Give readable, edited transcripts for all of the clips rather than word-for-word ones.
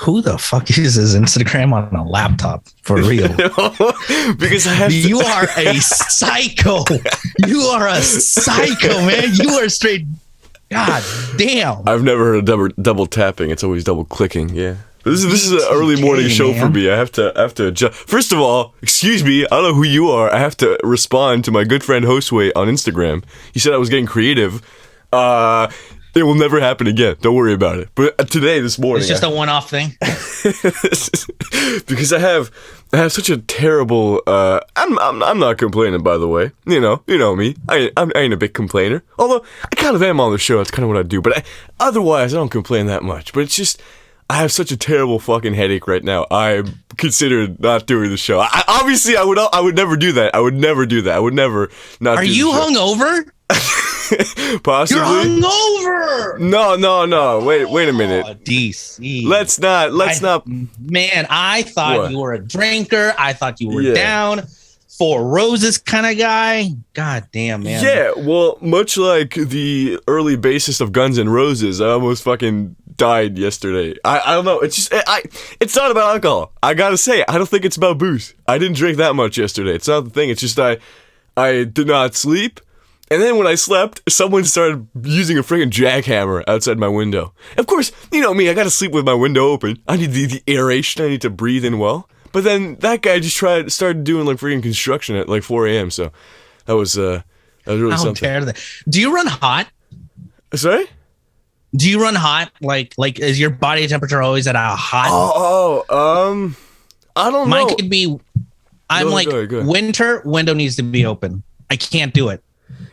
Who the fuck uses Instagram on a laptop for real? Because I have You are a psycho. You are a psycho, man. You are straight. God damn. I've never heard of double tapping. It's always double clicking. Yeah. This is an early morning show for me. I have to adjust. First of all, excuse me, I don't know who you are. I have to respond to my good friend Josue on Instagram. He said I was getting creative. It will never happen again. Don't worry about it. But this morning, it's just a one-off thing. Because I have such a terrible. I'm not complaining, by the way. You know me. I ain't a big complainer. Although I kind of am on the show. That's kind of what I do. But otherwise, I don't complain that much. But it's just. I have such a terrible fucking headache right now. I considered not doing the show. Obviously, I would never do that. I would never do that. I would never not. Are do you the show. hungover? Possibly. You're hungover. No. Wait a minute. DC. Let's not. Man, I thought What? you were a drinker. I thought you were Yeah. down. Four Roses kind of guy. God damn, man. Yeah, well, much like the early bassist of Guns N' Roses, I almost fucking died yesterday. I don't know. It's just it's not about alcohol. I gotta say, I don't think it's about booze. I didn't drink that much yesterday. It's not the thing. It's just I did not sleep. And then when I slept, someone started using a freaking jackhammer outside my window. Of course, you know me, I gotta sleep with my window open. I need the aeration, I need to breathe in well. But then that guy just started doing like freaking construction at like 4 a.m. So that was really How something. dare they? Do you run hot? Sorry? Do you run hot? Like is your body temperature always at a hot? I don't know. Mine could be. I'm Go like ahead. winter. Window needs to be open. I can't do it.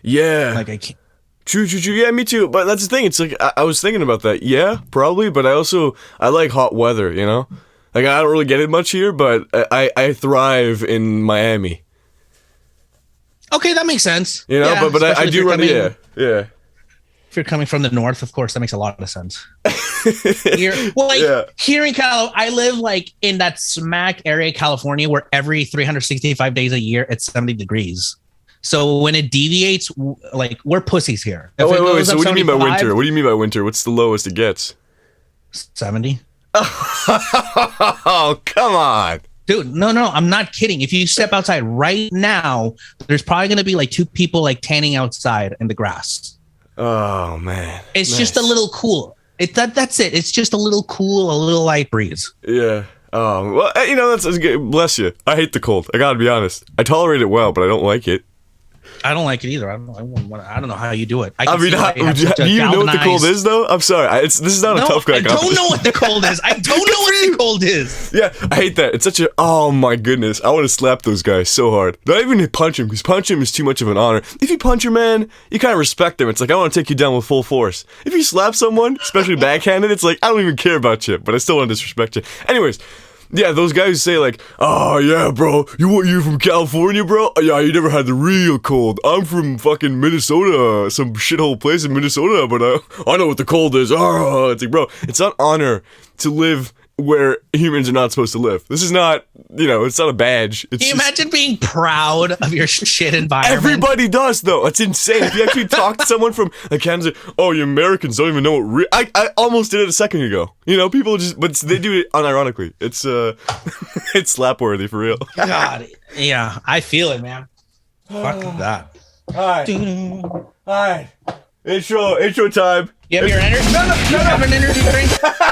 Yeah. Like I can't. True. Yeah, me too. But that's the thing. It's like I was thinking about that. Yeah, probably. But I like hot weather. You know, like I don't really get it much here, but I thrive in Miami. Okay, that makes sense. You know, Yeah, but I especially if do you're run. coming- Yeah. If you're coming from the north, of course, that makes a lot of sense. Here in California, I live like in that smack area of California where every 365 days a year it's 70 degrees. So when it deviates, like we're pussies here. Oh, wait. So up what do you mean by 75, winter? What do you mean by winter? What's the lowest it gets? 70. Oh, come on. Dude, no, I'm not kidding. If you step outside right now, there's probably going to be like two people like tanning outside in the grass. Oh man. It's Nice. just a little cool. That's it. It's just a little cool, a little light breeze. Yeah. Oh, well, you know, that's good. Bless you. I hate the cold. I gotta be honest. I tolerate it well, but I don't like it. I don't like it either. I don't know how you do it. Do you know what the cold is, though? I'm sorry. This is not a tough guy. I don't know what the cold is. I don't know what the cold is. Yeah, I hate that. It's such a. Oh my goodness. I want to slap those guys so hard. Not even punch him, because punch him is too much of an honor. If you punch your man, you kind of respect him. It's like, I want to take you down with full force. If you slap someone, especially backhanded, it's like, I don't even care about you, but I still want to disrespect you. Anyways. Yeah, those guys who say like, oh yeah, bro, you from California, bro? Yeah, you never had the real cold. I'm from fucking Minnesota, some shithole place in Minnesota, but I know what the cold is. Oh, it's like, bro, it's not honor to live where humans are not supposed to live. This is not, it's not a badge. It's Can you imagine being proud of your shit environment? Everybody does, though. It's insane. If you actually talk to someone from Canada, oh, you Americans don't even know what I almost did it a second ago. People just, but they do it unironically. It's it's slap worthy for real. God, yeah, I feel it, man. Fuck that. All right. Intro time. You have your energy? No. You have an energy drink?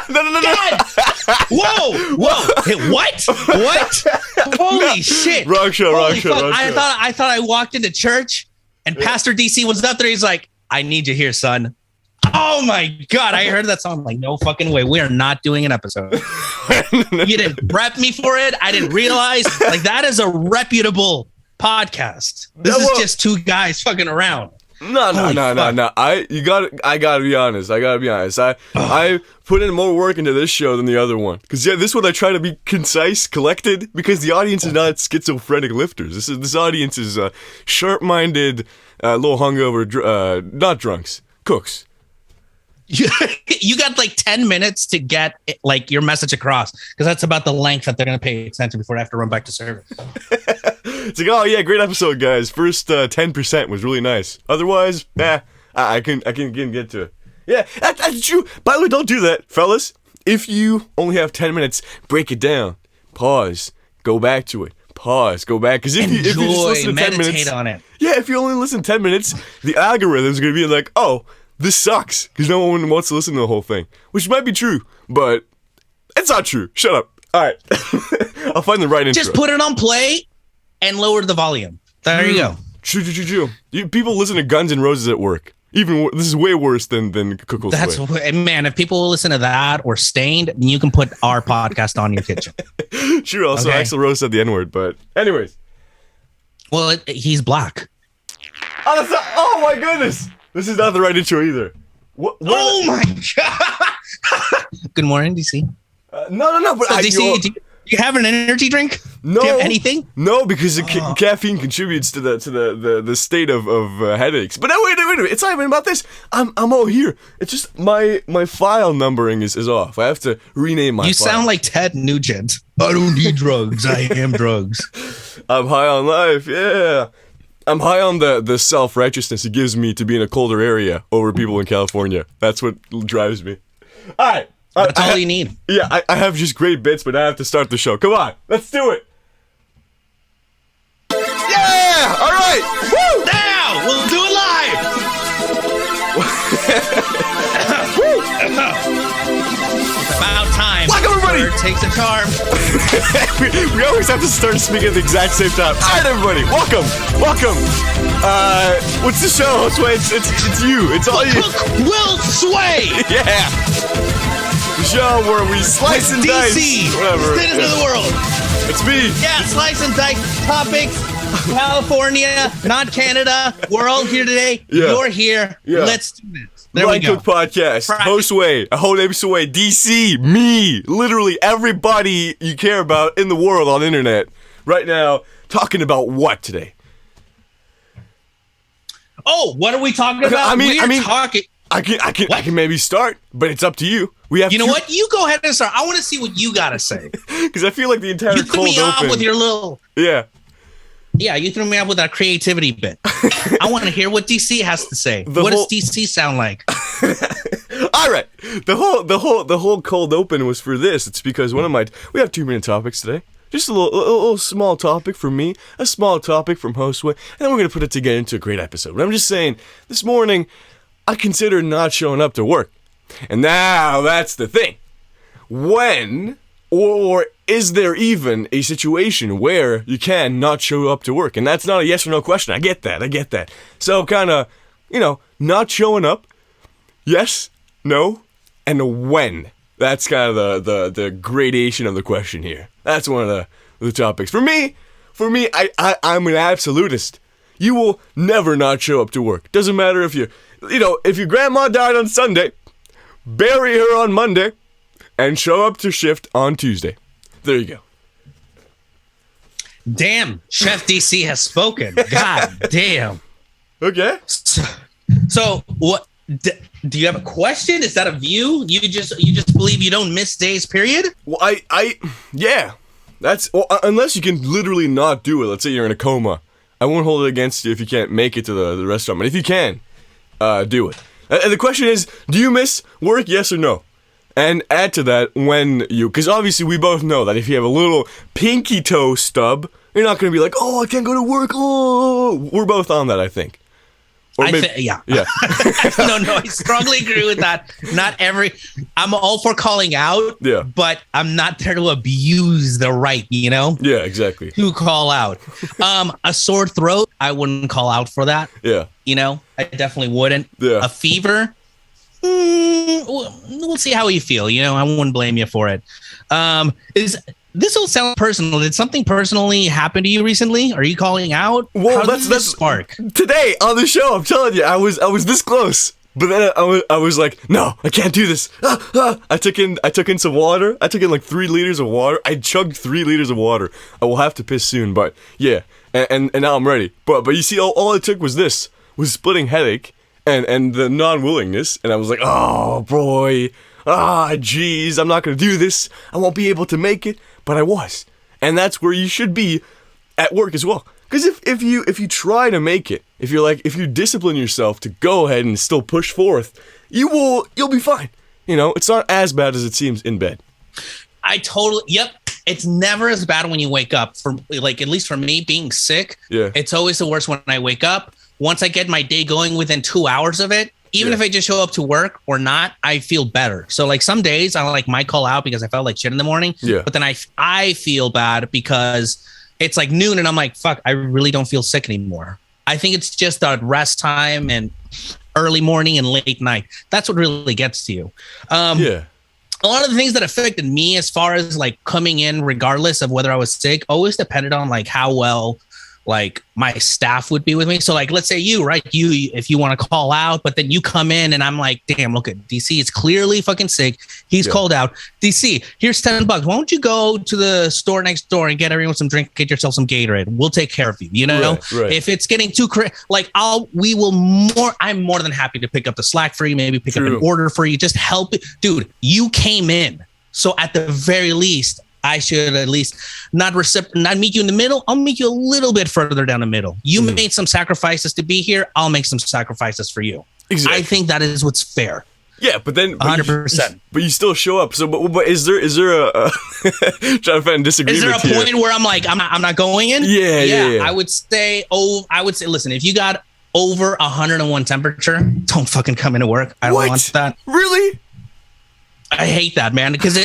No. God! Whoa! Hey, what? Holy shit! Wrong show. I thought I walked into church and Pastor DC was up there. He's like, "I need you here, son." Oh my God! I heard that song. I'm like, no fucking way. We are not doing an episode. You didn't prep me for it. I didn't realize. Like, that is a reputable podcast. This is just two guys fucking around. No. I gotta be honest. I put in more work into this show than the other one. Because this one I try to be concise, collected, because the audience is not schizophrenic lifters. This audience is sharp-minded, little hungover, not drunks, cooks. You got like 10 minutes to get like your message across, because that's about the length that they're going to pay attention before they have to run back to service. It's like, oh yeah, great episode, guys. First 10% was really nice. Otherwise, I can get to it. Yeah, that's true. By the way, don't do that, fellas. If you only have 10 minutes, break it down. Pause. Go back to it. Pause. Go back. Because if you just listen to 10 minutes. Meditate on it. Yeah, if you only listen 10 minutes, the algorithm's going to be like, oh, this sucks. Because no one wants to listen to the whole thing. Which might be true, but it's not true. Shut up. All right. I'll find the right intro. Just put it on play and lower the volume. There you go. True. People listen to Guns N' Roses at work. This is way worse than Cookle's That's Way. Man. If people listen to that or Stained, then you can put our podcast on your kitchen. True. Also, Okay. Axl Rose said the N-word, but anyways. Well, he's black. Oh my goodness! This is not the right intro either. What Oh my god! Good morning, DC. No. But So, DC, do you have an energy drink? no, Do you have anything? No, because caffeine contributes to the state of headaches. But no, wait a minute. It's not even about this. I'm all here. It's just my file numbering is off. I have to rename my. You file. sound like Ted Nugent. I don't need drugs. I am drugs. I'm high on life. Yeah. I'm high on the self-righteousness it gives me to be in a colder area over people in California. That's what drives me. All right. That's all you need. Yeah, I have just great bits, but I have to start the show. Come on, let's do it. Yeah! All right! Woo! Now we'll do it live. It's about time. Welcome, everybody. Bird takes a charm. we always have to start speaking at the exact same time. All right, everybody, welcome. What's the show? It's you. It's all you. Cook will sway. Yeah. The show where we slice and dice. DC, Whatever. citizen of the world. It's me. Yeah, slice and dice topics. California, not Canada. We're all here today. Yeah. You're here. Yeah. Let's do this. There Blind we go. Cook Podcast. Hostway. A whole episode way. DC. Me. Literally everybody you care about in the world on the internet right now. Talking about what today? Oh, what are we talking about? We're talking. I can maybe start, but it's up to you. We have. You know what? You go ahead and start. I want to see what you gotta say. Because I feel like the entire You threw cold me off open. with your little. Yeah. Yeah, you threw me off with that creativity bit. I want to hear what DC has to say. What does DC sound like? All right. The whole cold open was for this. It's because we have 2-minute topics today. Just a little small topic from me, a small topic from Hostway, and then we're gonna put it together into a great episode. But I'm just saying, this morning I considered not showing up to work. And now that's the thing. When or is there even a situation where you can not show up to work? And that's not a yes or no question. I get that. So kind of, not showing up, yes, no, and when. That's kind of the gradation of the question here. That's one of the topics. For me, I'm an absolutist. You will never not show up to work. Doesn't matter if if your grandma died on Sunday, bury her on Monday, and show up to shift on Tuesday. There you go. Damn, Chef DC has spoken. God damn. Okay. So what? Do you have a question? Is that a view? You just believe you don't miss days, period? Well, yeah. That's unless you can literally not do it. Let's say you're in a coma. I won't hold it against you if you can't make it to the restaurant. But if you can, do it. And the question is, do you miss work, yes or no? And add to that because obviously we both know that if you have a little pinky toe stub, you're not going to be like, oh, I can't go to work. Oh, we're both on that, I think. Yeah. No, I strongly agree with that. I'm all for calling out, but I'm not there to abuse the right, Yeah, exactly. To call out. A sore throat, I wouldn't call out for that. Yeah. I definitely wouldn't. Yeah. A fever, we'll see how you feel. I wouldn't blame you for it. This will sound personal. Did something personally happen to you recently? Are you calling out? Well, that's spark. Today on the show, I'm telling you, I was this close, but then I was like, no, I can't do this. I took in some water. I took in like 3 liters of water. I chugged 3 liters of water. I will have to piss soon, but yeah, and now I'm ready. But you see, all it took was splitting headache and the non-willingness, and I was like, oh boy, geez, I'm not gonna do this. I won't be able to make it. But I was. And that's where you should be at work as well. Because if you try to make it, if you discipline yourself to go ahead and still push forth, you'll be fine. You know, it's not as bad as it seems in bed. Yep. It's never as bad when you wake up. For like, at least for me, being sick, it's always the worst when I wake up. Once I get my day going within 2 hours of it, even if I just show up to work or not, I feel better. So like some days I like might call out because I felt like shit in the morning. Yeah. But then I feel bad because it's like noon and I'm like, fuck, I really don't feel sick anymore. I think it's just the rest time and early morning and late night. That's what really gets to you. A lot of the things that affected me as far as like coming in, regardless of whether I was sick, always depended on like how well like my staff would be with me. So like, let's say you, if you want to call out, but then you come in and I'm like, damn, look at DC. It's clearly fucking sick. He's called out. DC, here's $10. Why don't you go to the store next door and get everyone some drink, get yourself some Gatorade. We'll take care of you. You know, if it's getting too I'm more than happy to pick up the slack for you, maybe pick up an order for you. Just help it. Dude, you came in. So at the very least, I should at least not meet you in the middle. I'll meet you a little bit further down the middle. You made some sacrifices to be here. I'll make some sacrifices for you. Exactly. I think that is what's fair. Yeah, but then 100%. But you still show up. So, but is there a trying to find disagreement? Is there a point where I'm like, I'm not going in? Yeah. I would say, listen, if you got over 101 temperature, don't fucking come into work. I don't want that. Really? I hate that, man, because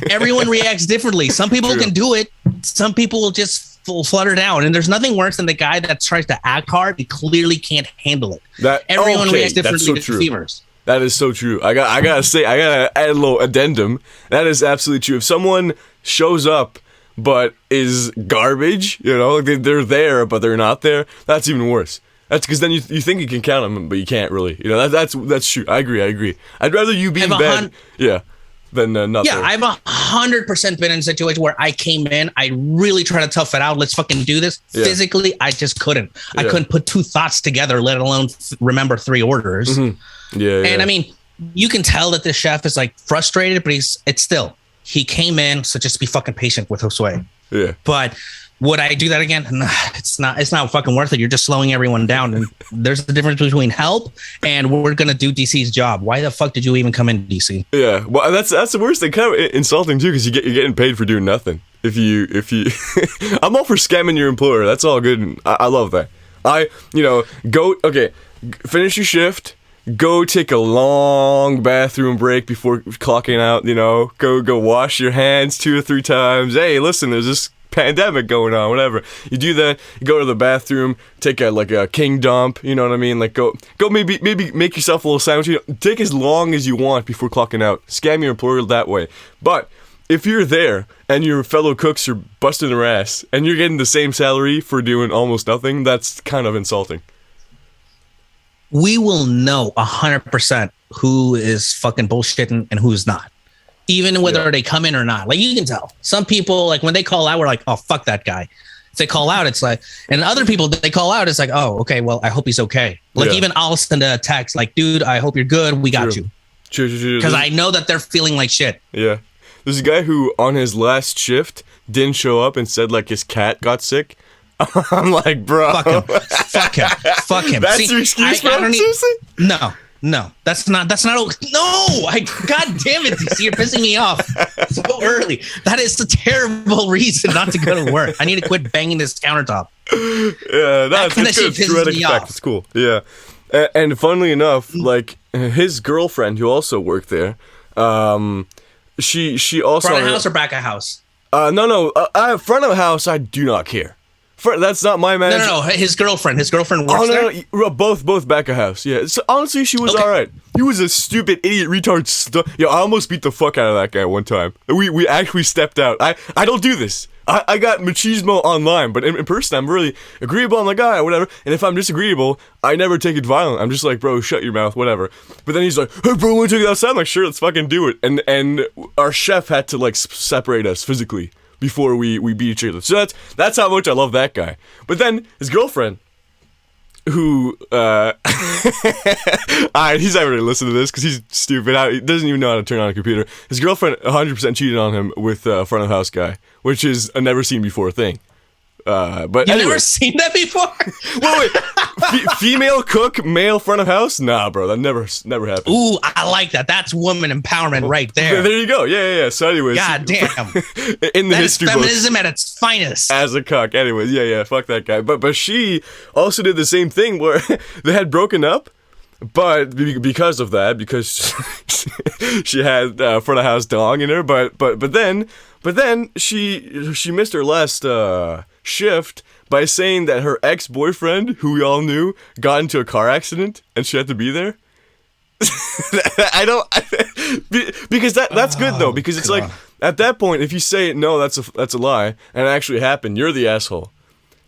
everyone reacts differently. Some people can do it. Some people will just flutter down. And there's nothing worse than the guy that tries to act hard. He clearly can't handle it. Everyone reacts differently to fevers. That is so true. I gotta add a little addendum. That is absolutely true. If someone shows up but is garbage, you know, like they're there but they're not there, that's even worse. That's because then you think you can count them, but you can't really. You know, that's true. I agree. I'd rather you be in bed. Than not there. I've 100% been in a situation where I came in, I really try to tough it out. Let's fucking do this. Physically, I just couldn't. I couldn't put two thoughts together, let alone remember three orders. And I mean, you can tell that the chef is like frustrated, but he came in, so just be fucking patient with Josue. Yeah. But would I do that again? Nah, it's not fucking worth it. You're just slowing everyone down. And there's a difference between help and we're going to do DC's job. Why the fuck did you even come in, DC? Yeah. Well, that's the worst thing. Kind of insulting too, because you're getting paid for doing nothing. If you, I'm all for scamming your employer. That's all good. And I love that. Finish your shift. Go take a long bathroom break before clocking out. You know, go wash your hands 2 or 3 times. Hey, listen, there's this pandemic going on, whatever. You do that, you go to the bathroom, take a king dump, you know what I mean? Like go maybe make yourself a little sandwich. Take as long as you want before clocking out. Scam your employer that way. But if you're there and your fellow cooks are busting their ass and you're getting the same salary for doing almost nothing, that's kind of insulting. We will know 100% who is fucking bullshitting and who's not. Even whether they come in or not. Like, you can tell. Some people, like, when they call out, we're like, oh, fuck that guy. If they call out, it's like, and other people, they call out, it's like, oh, okay, well, I hope he's okay. Like, even I'll send a text, like, dude, I hope you're good. We got you. True. Because I know that they're feeling like shit. Yeah. There's a guy who, on his last shift, didn't show up and said, like, his cat got sick. I'm like, bro. Fuck him. That's your excuse, bro? Seriously? No, that's not. No, God damn it, DC, you're pissing me off so early. That is a terrible reason not to go to work. I need to quit banging this countertop. Yeah, that's good. Dramatic effect. It's cool. Yeah, and funnily enough, like his girlfriend who also worked there, she also front of house or back of house. No. Front of house, I do not care. That's not my manager. No. His girlfriend works there? No. Both back of house. Yeah. So honestly, she was all right. He was a stupid idiot retard. I almost beat the fuck out of that guy one time. We actually stepped out. I don't do this. I got machismo online, but in person, I'm really agreeable. I'm like, all right, whatever. And if I'm disagreeable, I never take it violent. I'm just like, bro, shut your mouth, whatever. But then he's like, hey, bro, want to take it outside? I'm like, sure, let's fucking do it. And our chef had to like separate us physically before we beat each other. So that's how much I love that guy. But then his girlfriend, who he's not going to listen to this because he's stupid. He doesn't even know how to turn on a computer. His girlfriend 100% cheated on him with a front of house guy, which is a never seen before thing. But You've anyway. never seen that before? Wait. Female cook, male front of house? Nah, bro, that never happened. Ooh, I like that. That's woman empowerment right there. There you go. Yeah. So anyways. God damn. In the That is history books. feminism at its finest. As a cuck. Anyways, yeah, fuck that guy. But she also did the same thing where they had broken up, but because of that, because she had front of house dong in her, but then she missed her last shift by saying that her ex-boyfriend, who we all knew, got into a car accident and she had to be there. Because that's good though, because it's like at that point, if you say no, that's a lie, and it actually happened, you're the asshole.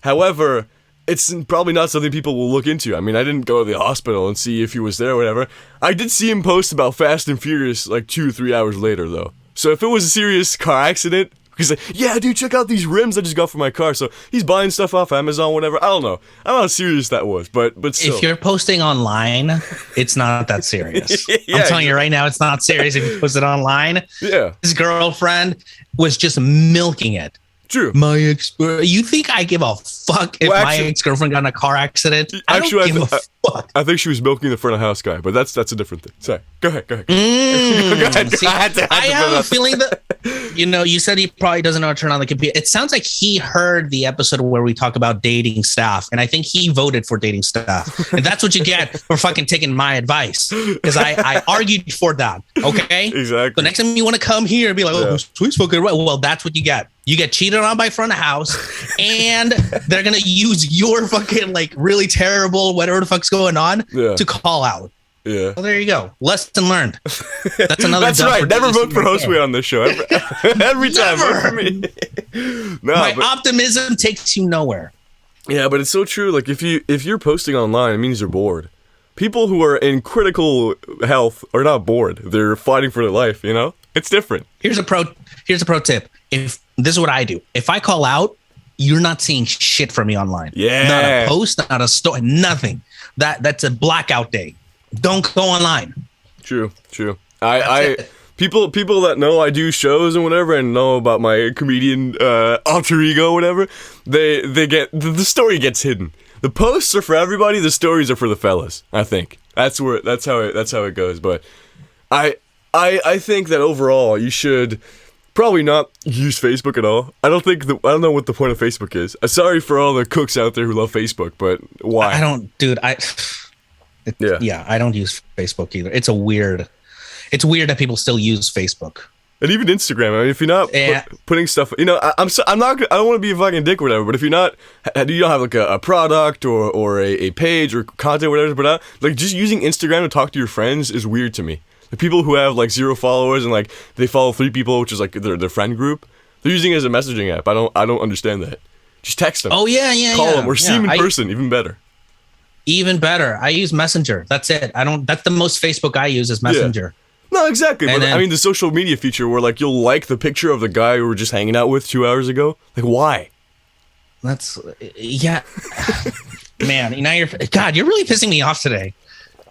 However, it's probably not something people will look into. I mean, I didn't go to the hospital and see if he was there or whatever. I did see him post about Fast and Furious like 2-3 hours later though. So if it was a serious car accident, he's like, yeah, dude, check out these rims I just got for my car. So he's buying stuff off Amazon, whatever. I don't know. I don't know how serious that was, but still. If you're posting online, it's not that serious. Yeah, I'm telling you right now, it's not serious if you post it online. Yeah. His girlfriend was just milking it. True. You think I give a fuck if my ex-girlfriend got in a car accident? I don't give a fuck. I think she was milking the front of house guy, but that's a different thing. Sorry. Go ahead. Go ahead. See, I have a feeling that, you said he probably doesn't know how to turn on the computer. It sounds like he heard the episode where we talk about dating staff, and I think he voted for dating staff. And that's what you get for fucking taking my advice, because I argued for that. Okay? Exactly. The next time you want to come here and be like, oh, sweet fucking right. Well, that's what you get. You get cheated on by front of house, and they're going to use your fucking like really terrible whatever the fuck's going on to call out. Yeah. Well, there you go. Lesson learned. That's another. That's right. Never vote for Josue on this show. Every time. Vote for me. My optimism takes you nowhere. Yeah, but it's so true. Like if you're posting online, it means you're bored. People who are in critical health are not bored. They're fighting for their life. It's different. Here's a pro tip. If this is what I do, if I call out, you're not seeing shit from me online. Yeah. Not a post, not a story, nothing. That's a blackout day. Don't go online. True. People that know I do shows and whatever and know about my comedian alter ego, whatever, they get the story gets hidden. The posts are for everybody. The stories are for the fellas. I think that's how it goes. But I think that overall you should probably not use Facebook at all. I don't know what the point of Facebook is. Sorry for all the cooks out there who love Facebook, but why? I don't, dude. I don't use Facebook either. It's weird that people still use Facebook. And even Instagram. I mean, if you're not putting stuff, I don't want to be a fucking dick or whatever, but if you don't have like a product or a page or content or whatever, but like just using Instagram to talk to your friends is weird to me. The people who have like 0 followers and like they follow 3 people, which is like their friend group, they're using it as a messaging app. I don't understand that. Just text them. Oh yeah. Call them or see them in person, even better. Even better. I use Messenger. That's it. That's the most Facebook I use is Messenger. Yeah. No, exactly. But I mean, the social media feature where like you'll like the picture of the guy we were just hanging out with 2 hours ago. Like, why? Man, now you're really pissing me off today.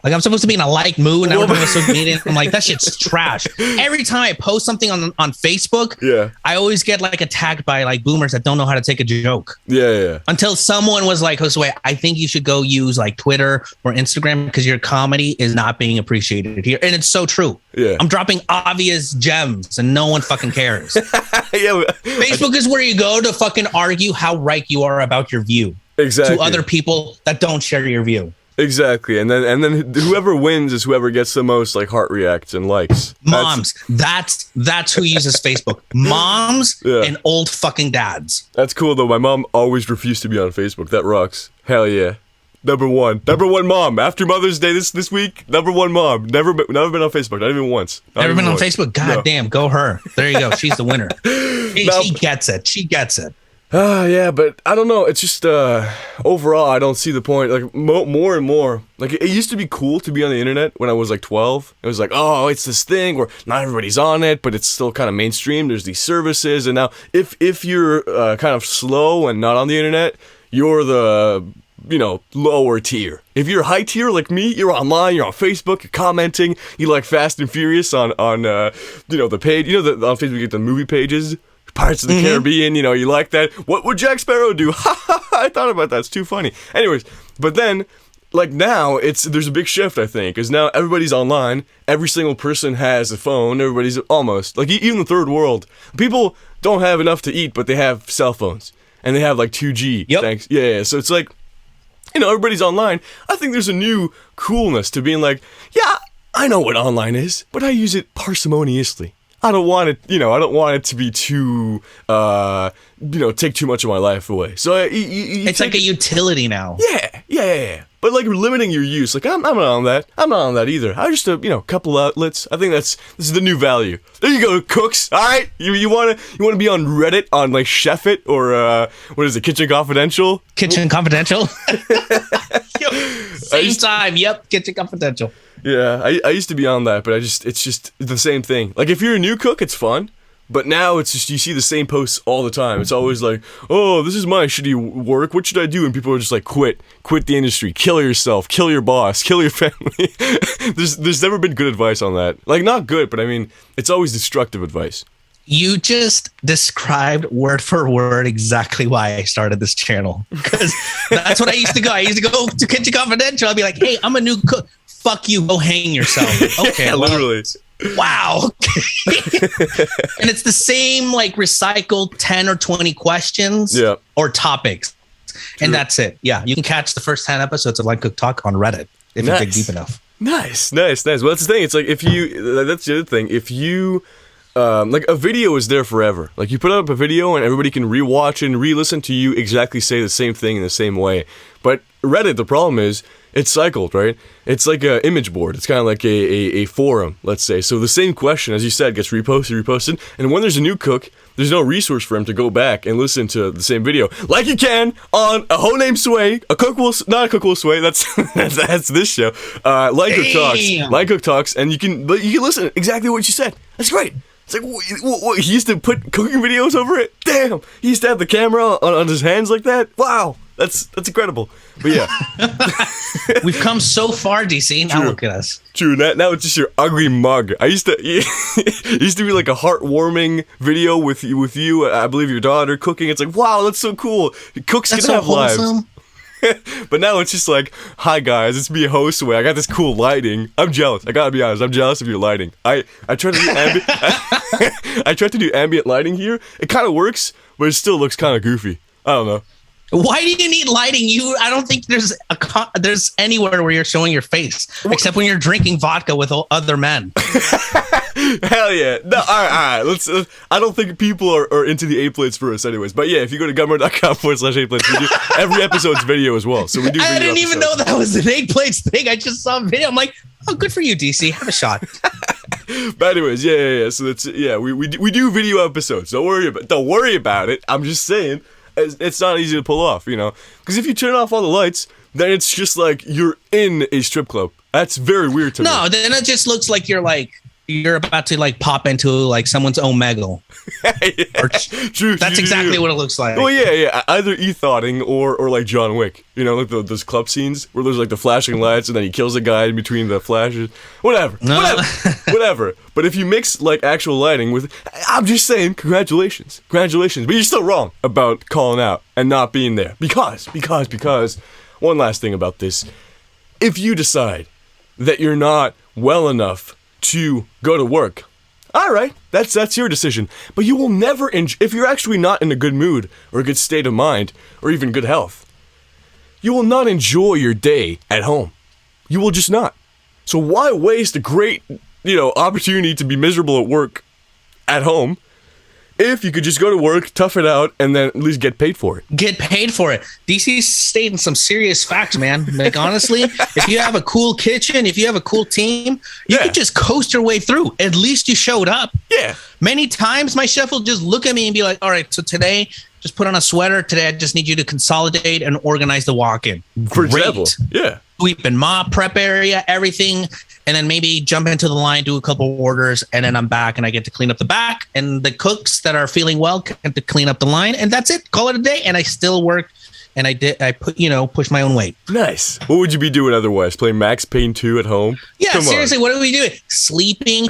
Like I'm supposed to be in a like mood, and now we're doing a social media. I'm like, that shit's trash. Every time I post something on Facebook, I always get like attacked by like boomers that don't know how to take a joke. Yeah. Until someone was like, Josue, I think you should go use like Twitter or Instagram because your comedy is not being appreciated here. And it's so true. Yeah. I'm dropping obvious gems and no one fucking cares. Facebook is where you go to fucking argue how right you are about your view. Exactly. To other people that don't share your view. Exactly, and then whoever wins is whoever gets the most like heart reacts and likes. Moms, that's who uses Facebook. Moms and old fucking dads. That's cool though. My mom always refused to be on Facebook. That rocks. Hell yeah. Number one mom. After Mother's Day this week, number 1 mom. Never been on Facebook. Not even once. Never been on Facebook. God damn, go her. There you go. She's the winner. She gets it. She gets it. Yeah, but I don't know. It's just overall, I don't see the point. Like more and more, like it used to be cool to be on the internet when I was like 12. It was like, oh, it's this thing where not everybody's on it, but it's still kind of mainstream. There's these services, and now if you're kind of slow and not on the internet, you're the lower tier. If you're high tier like me, you're online, you're on Facebook, you're commenting, you like Fast and Furious on the page. On Facebook you get the movie pages. Pirates of the Caribbean, you know, you like that. What would Jack Sparrow do? I thought about that. It's too funny. Anyways, but then, like now, there's a big shift, I think, because now everybody's online. Every single person has a phone. Everybody's almost, like even the third world. People don't have enough to eat, but they have cell phones. And they have like 2G. Yep. Thanks. Yeah. So it's like, you know, everybody's online. I think there's a new coolness to being like, yeah, I know what online is, but I use it parsimoniously. I don't want it, you know, I don't want it to be too, you know, take too much of my life away. So it's like a utility now. Yeah. But like limiting your use, like I'm not on that. I'm not on that either. I just, you know, a couple outlets. I think this is the new value. There you go, cooks. All right, you wanna be on Reddit on like Chef It or what is it, Kitchen Confidential? Kitchen Confidential. Same time. Yep, Kitchen Confidential. Yeah, I used to be on that, but it's just the same thing. Like if you're a new cook, it's fun. But now it's just, you see the same posts all the time. It's always like, oh, this is my shitty work. What should I do? And people are just like, quit the industry, kill yourself, kill your boss, kill your family. There's never been good advice on that. Like not good, but I mean, it's always destructive advice. You just described word for word exactly why I started this channel. Because that's what I used to go. I used to go to Kitchen Confidential. I'd be like, hey, I'm a new cook. Fuck you, go hang yourself. Okay, yeah, literally. Wow. And it's the same like recycled 10 or 20 questions or topics. True. And that's it. Yeah. You can catch the first 10 episodes of Line Cook Talk on Reddit if you dig deep enough. Nice. Well, that's the thing. It's like that's the other thing. If you like a video is there forever. Like you put up a video and everybody can rewatch and re-listen to you exactly say the same thing in the same way. But Reddit, the problem is it's cycled, right? It's like an image board. It's kind of like a forum, let's say. So the same question, as you said, gets reposted. And when there's a new cook, there's no resource for him to go back and listen to the same video. Like you can on A Hoe Named Sway, not a Cook Will Sway, that's this show. Line Cook Talks, and you can listen to exactly what you said. That's great. It's like, what, he used to put cooking videos over it? Damn! He used to have the camera on his hands like that? Wow! That's incredible. But yeah. We've come so far, DC. Now look at us. True. Now it's just your ugly mug. It used to be like a heartwarming video with you, I believe your daughter, cooking. It's like, wow, that's so cool. Cooks can have lives. But now it's just like, hi guys, it's me, Josue. I got this cool lighting. I'm jealous. I gotta be honest. I'm jealous of your lighting. I try to do I try to do ambient lighting here. It kind of works, but it still looks kind of goofy. I don't know. Why do you need lighting? I don't think there's anywhere where you're showing your face except when you're drinking vodka with other men. Hell yeah. No, all right. Let's. I don't think people are into the 8 plates for us anyways. But yeah, if you go to gummer.com/8 plates, we do every episode's video as well. So we do video I didn't episodes. even know that was an 8 plates thing. I just saw a video. I'm like, oh, good for you, DC. Have a shot. But anyways, yeah. So that's we do video episodes. Don't worry about it. I'm just saying. It's not easy to pull off, you know, because if you turn off all the lights, then it's just like you're in a strip club. That's very weird to me. No, then it just looks like you're about to like pop into like someone's Omegle. True. That's exactly what it looks like. Well, yeah. Either ethotting or like John Wick. You know, like those club scenes where there's like the flashing lights and then he kills a guy in between the flashes. Whatever. But if you mix like actual lighting with, I'm just saying, congratulations. But you're still wrong about calling out and not being there because. One last thing about this: if you decide that you're not well enough to go to work, all right, that's your decision. But you will never if you're actually not in a good mood or a good state of mind or even good health, you will not enjoy your day at home. You will just not. So why waste a great, opportunity to be miserable at work at home if you could just go to work, tough it out, and then at least get paid for it? Get paid for it. DC's stating some serious facts, man. Like, honestly, if you have a cool kitchen, if you have a cool team, you could just coast your way through. At least you showed up. Yeah. Many times my chef will just look at me and be like, all right, so today, just put on a sweater. Today, I just need you to consolidate and organize the walk-in. For example, yeah. Sweep and mop, prep area, everything. And then maybe jump into the line, do a couple orders, and then I'm back and I get to clean up the back. And the cooks that are feeling well get to clean up the line. And that's it. Call it a day. And I still work and I pushed my own weight. Nice. What would you be doing otherwise? Playing Max Payne 2 at home? Yeah, seriously, what are we doing? Sleeping.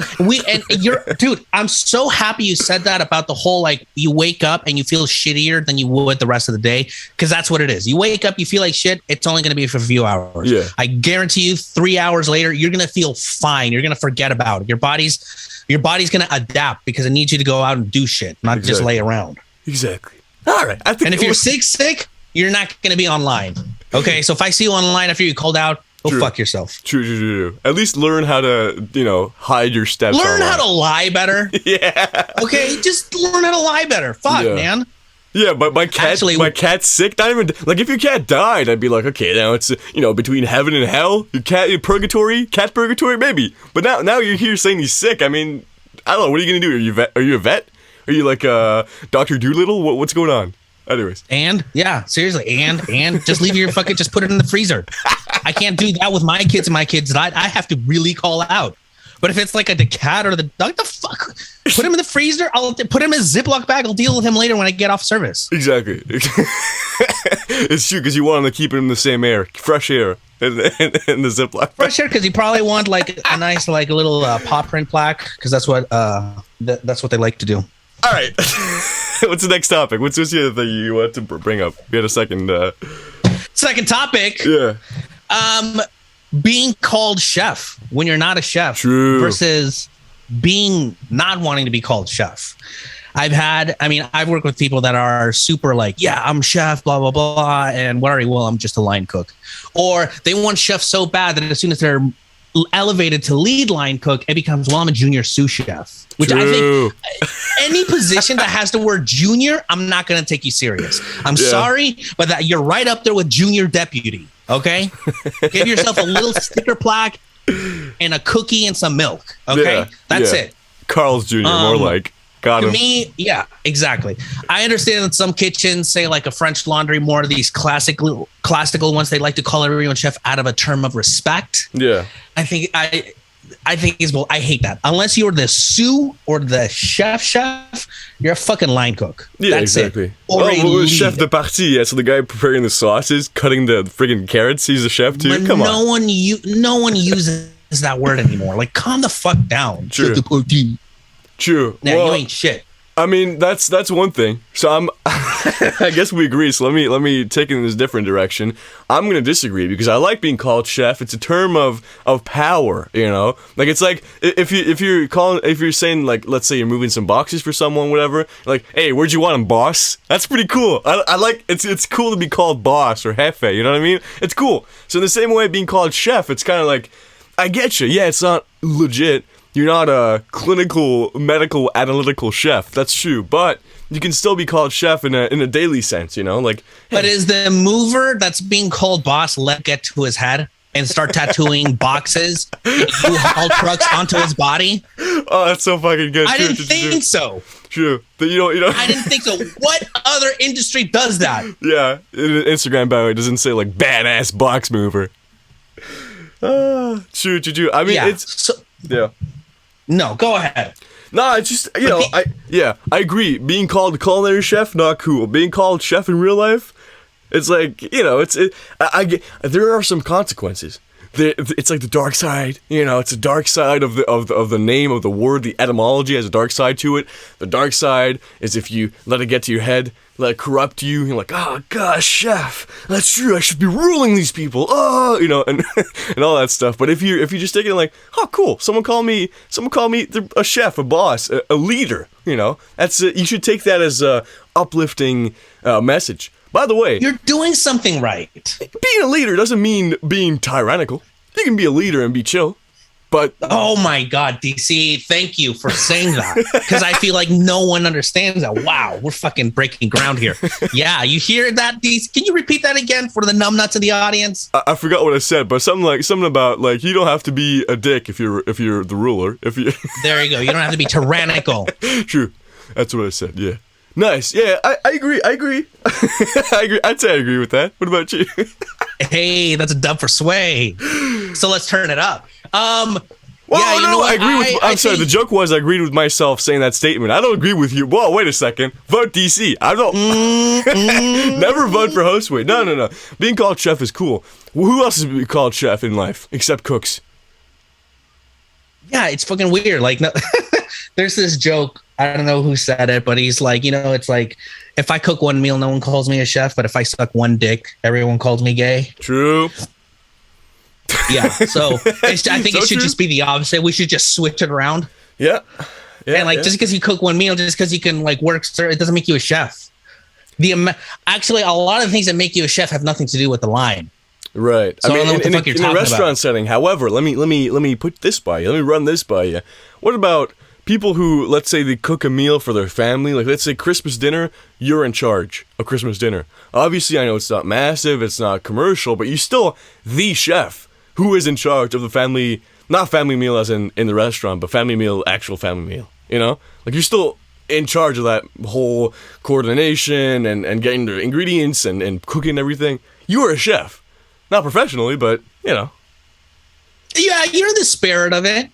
Dude, I'm so happy you said that about the whole, like, you wake up and you feel shittier than you would the rest of the day, because that's what it is. You wake up, you feel like shit, it's only going to be for a few hours. Yeah. I guarantee you 3 hours later, you're going to feel fine. You're going to forget about it. Your body's going to adapt because it needs you to go out and do shit, not just lay around. Exactly. All right. And if you're sick, you're not going to be online. Okay, so if I see you online after you called out, go fuck yourself. True. At least learn how to, hide your steps. Learn how to lie better. Yeah. Okay, just learn how to lie better. Fuck, man. Yeah, but my cat's sick. Not even like if your cat died, I'd be like, okay, now it's between heaven and hell. Your cat purgatory, maybe. But now you're here saying he's sick. I mean, I don't know. What are you gonna do? Are you a vet? Are you like Dr. Doolittle? What's going on? Anyways. Seriously, and just leave your fucking, just put it in the freezer. I can't do that with my kids and my kids died. I have to really call out. But if it's like the cat or the dog, the fuck? Put him in the freezer. I'll put him in a Ziploc bag. I'll deal with him later when I get off service. Exactly. It's true, because you want to keep him in the same air, fresh air, in the Ziploc bag. Fresh air, because you probably want like a nice like little paw print plaque, because that's what they like to do. All right. What's the next topic? What's the other thing you want to bring up? We had a second topic. Yeah. Being called chef when you're not a chef. True. Versus being not wanting to be called chef. I've worked with people that are super like, yeah, I'm chef, blah, blah, blah. And what are you? Well, I'm just a line cook. Or they want chef so bad that as soon as they're elevated to lead line cook, it becomes, well, I'm a junior sous chef. Which I think any position that has the word junior, I'm not going to take you serious. I'm sorry, but that you're right up there with junior deputy. Okay? Give yourself a little sticker plaque and a cookie and some milk. Okay? That's it. Carl's Jr., more like. Got him. To me, yeah, exactly. I understand that some kitchens, say like a French Laundry, more of these classical ones, they like to call everyone chef out of a term of respect. Yeah. I think I hate that. Unless you're the sous or the chef, you're a fucking line cook. Yeah, that's exactly. It. Or chef de partie. Yeah, so the guy preparing the sauces, cutting the friggin' carrots, he's a chef too. But Come on. No one uses that word anymore. Like, calm the fuck down. True. True. Now, you ain't shit. I mean, that's one thing. So I'm, I guess we agree. So let me take it in this different direction. I'm gonna disagree because I like being called chef. It's a term of power, Like it's like if you're saying like, let's say you're moving some boxes for someone, whatever. Like, hey, where'd you want them, boss? That's pretty cool. I like it's cool to be called boss or jefe. You know what I mean? It's cool. So in the same way, being called chef, it's kind of like, I get you. Yeah, it's not legit. You're not a clinical, medical, analytical chef. That's true, but you can still be called chef in a daily sense, Like, hey. But is the mover that's being called boss let get to his head and start tattooing boxes and U-Haul trucks onto his body? Oh, that's so fucking good. I didn't think so. True. I didn't think so. What other industry does that? Yeah, Instagram bio it doesn't say like badass box mover. True. I mean, yeah. No, go ahead. No, it's just, I agree. Being called culinary chef, not cool. Being called chef in real life, it's like, there are some consequences. It's like the dark side, it's the dark side of the name of the word. The etymology has a dark side to it. The dark side is if you let it get to your head, let it corrupt you. You're like, oh gosh, chef, that's true. I should be ruling these people. Oh, and and all that stuff. But if you just take it like, oh, cool. Someone call me a chef, a boss, a leader. That's you should take that as a uplifting message. By the way, you're doing something right. Being a leader doesn't mean being tyrannical. You can be a leader and be chill. But oh my God, DC, thank you for saying that. Because I feel like no one understands that. Wow, we're fucking breaking ground here. Yeah, you hear that, DC? Can you repeat that again for the numbnuts in the audience? I forgot what I said, but something about like you don't have to be a dick if you're the ruler. There you go. You don't have to be tyrannical. True, that's what I said. Yeah. Nice. Yeah, I agree. I agree. I'd say I agree with that. What about you? Hey, that's a dub for Sway. So let's turn it up. Well, Well, Yeah, you know no, what? I agree with. I'm sorry. think- The joke was I agreed with myself saying that statement. I don't agree with you. Whoa, wait a second. Vote DC. I don't. Never vote for host weight. No. Being called chef is cool. Who else is being called chef in life except cooks? Yeah, it's fucking weird. Like, no, there's this joke. I don't know who said it, but he's like, it's like if I cook one meal, no one calls me a chef, but if I suck one dick, everyone calls me gay. True. Yeah, so I think So it should true. just be the opposite. We should just switch it around. Yeah. And like, just because you cook one meal, just because you can like work, it doesn't make you a chef. Actually, a lot of things that make you a chef have nothing to do with the line. Right. So I don't know what the fuck you're in a talking restaurant about. setting, however, let me put this by you. Let me run this by you. What about people who, let's say, they cook a meal for their family? Like, let's say Christmas dinner, you're in charge of Christmas dinner. Obviously, I know it's not massive, it's not commercial, but you're still the chef who is in charge of the family, not family meal as in the restaurant, but family meal, actual family meal. You know? Like, you're still in charge of that whole coordination and getting the ingredients and cooking everything. You are a chef. Not professionally, but, Yeah, you're the spirit of it.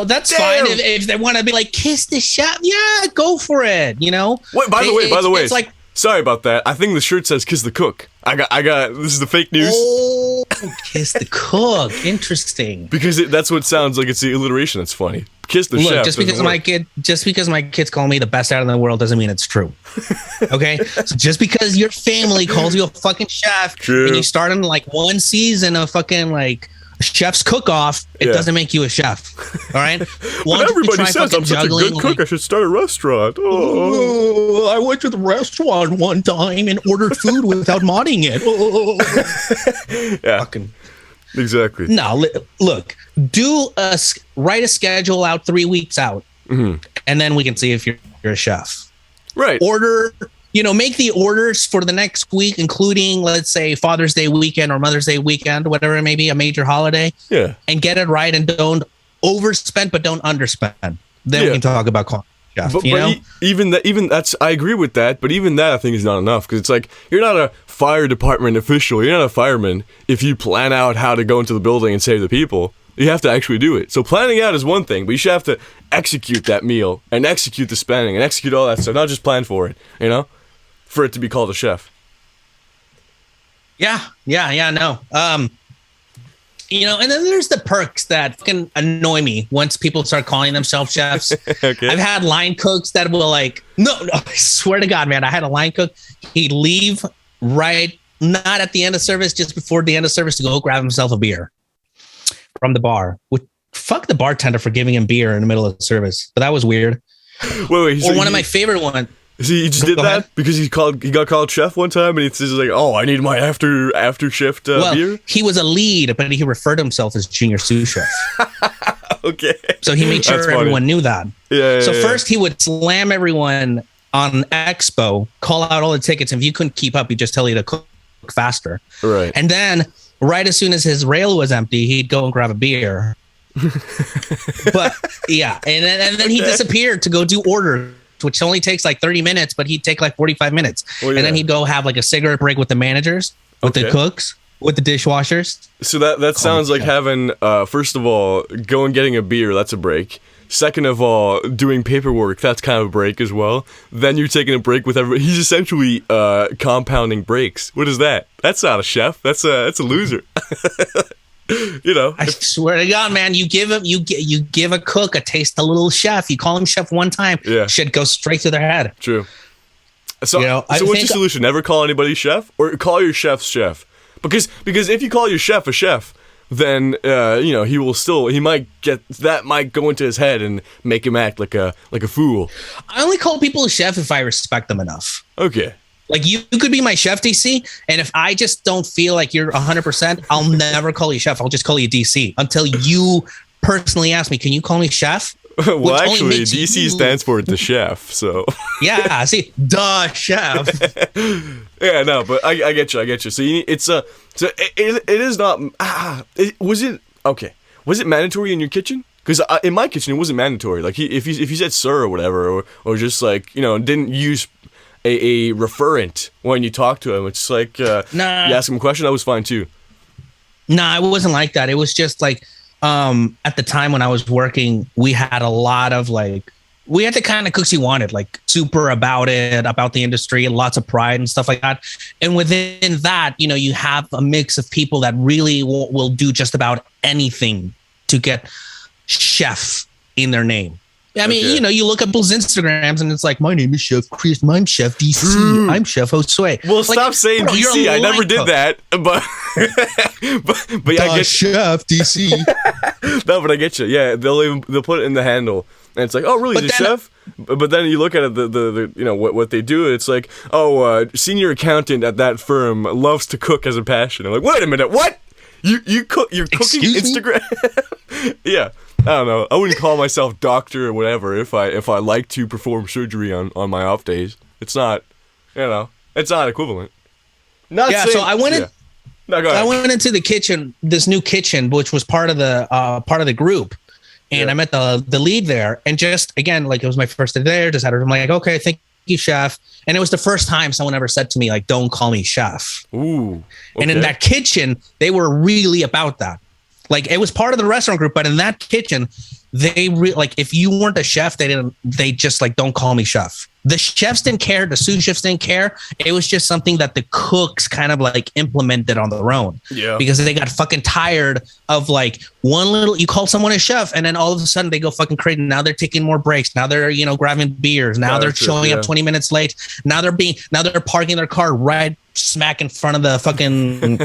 That's fine. If they want to be like, kiss the chef, yeah, go for it. Wait, by the way, it's like, sorry about that. I think the shirt says "kiss the cook." I got. This is the fake news. oh, kiss the cook. Interesting. Because that's what sounds like. It's the alliteration that's funny. Kiss the chef. Just because my kids call me the best out in the world doesn't mean it's true. Okay, so just because your family calls you a fucking chef True. and you start in like one season of fucking like chef's cook-off, it doesn't make you a chef. All right. But everybody says I'm such a good cook. I should start a restaurant. Oh. I went to the restaurant one time and ordered food without modding it. Yeah. Fucking. Exactly. No, look, write a schedule out 3 weeks out, and then we can see if you're a chef. Right. Order, make the orders for the next week, including, let's say, Father's Day weekend or Mother's Day weekend, whatever it may be, a major holiday. Yeah. And get it right and don't overspend, but don't underspend. Then we can talk about calling chef. But know? even that's I agree with that, but even that I think is not enough because it's like you're not a fire department official, you're not a fireman if you plan out how to go into the building and save the people. You have to actually do it. So planning out is one thing, but you should have to execute that meal and execute the spending and execute all that stuff, not just plan for it, for it to be called a chef. Yeah, no. And then there's the perks that fucking annoy me once people start calling themselves chefs. Okay. I've had line cooks that will like, no, I swear to God, man, I had a line cook. He'd leave not at the end of service, just before the end of service to go grab himself a beer from the bar. Fuck the bartender for giving him beer in the middle of service. But that was weird. Wait. Or one of my favorite ones. See, he just did Go that ahead. because he got called chef one time, and he's like, "Oh, I need my after shift beer." He was a lead, but he referred to himself as junior sous chef. Okay. So he made sure That's funny. everyone knew that. Yeah. So first he would slam everyone on Expo, call out all the tickets. And if you couldn't keep up, he'd just tell you to cook faster. Right. And then right as soon as his rail was empty, he'd go and grab a beer. But yeah, and then he disappeared to go do orders, which only takes like 30 minutes, but he'd take like 45 minutes. Well, yeah. And then he'd go have like a cigarette break with the managers, with the cooks, with the dishwashers. So that sounds like having, first of all, going getting a beer, that's a break. Second of all, doing paperwork, that's kind of a break as well. Then you're taking a break with everybody. He's essentially compounding breaks. What is that? That's not a chef. That's a loser. I swear to God, man, you give a cook a taste of little chef. You call him chef one time, shit goes straight to their head. True. So, I what's your think- solution? Never call anybody chef, or call your chef chef. Because if you call your chef a chef, then he might go into his head and make him act like a fool. I only call people a chef if I respect them enough. Okay. Like you could be my chef, DC, and if I just don't feel like you're 100%, I'll never call you chef. I'll just call you DC until you personally ask me, can you call me chef? Well, actually, DC stands for the chef, so. Yeah, see, duh, chef. Yeah, no, but I get you. So it is not. Was it mandatory in your kitchen? Because in my kitchen, it wasn't mandatory. Like if you said sir or whatever, or just like didn't use a referent when you talk to him, it's just like you ask him a question, that was fine too. Nah, it wasn't like that. It was just like at the time when I was working, we had a lot of like, we had the kind of cooks you wanted, like super about it, about the industry, lots of pride and stuff like that. And within that, you know, you have a mix of people that really will do just about anything to get chef in their name. I mean, you know, you look at people's Instagrams and it's like, my name is Chef Chris, I'm Chef DC, I'm Chef Josue. Well, like, stop saying bro, DC. I never did that, but yeah, I get Chef DC. No, but I get you. Yeah, they'll put it in the handle, and it's like, oh, really, the chef? But then you look at it, the you know what they do. It's like, oh, senior accountant at that firm loves to cook as a passion. I'm like, wait a minute, what? You cook? You're cooking Instagram? Yeah. I don't know. I wouldn't call myself doctor or whatever if I like to perform surgery on my off days. It's not, you know, it's not equivalent. Not saying, so I went in. No, go ahead. I went into the kitchen, this new kitchen, which was part of the group, and I met the lead there. And just again, like it was my first day there. Just had her. I'm like, okay, thank you, chef. And it was the first time someone ever said to me like, "Don't call me chef." Ooh. Okay. And in that kitchen, they were really about that. Like it was part of the restaurant group, but in that kitchen, they like if you weren't a chef, they just like, don't call me chef. The chefs didn't care. The sous chefs didn't care. It was just something that the cooks kind of like implemented on their own. Yeah. Because they got fucking tired of like you call someone a chef and then all of a sudden they go fucking crazy. Now they're taking more breaks. Now they're, you know, grabbing beers. Now they're showing up 20 minutes late. Now they're parking their car right smack in front of the fucking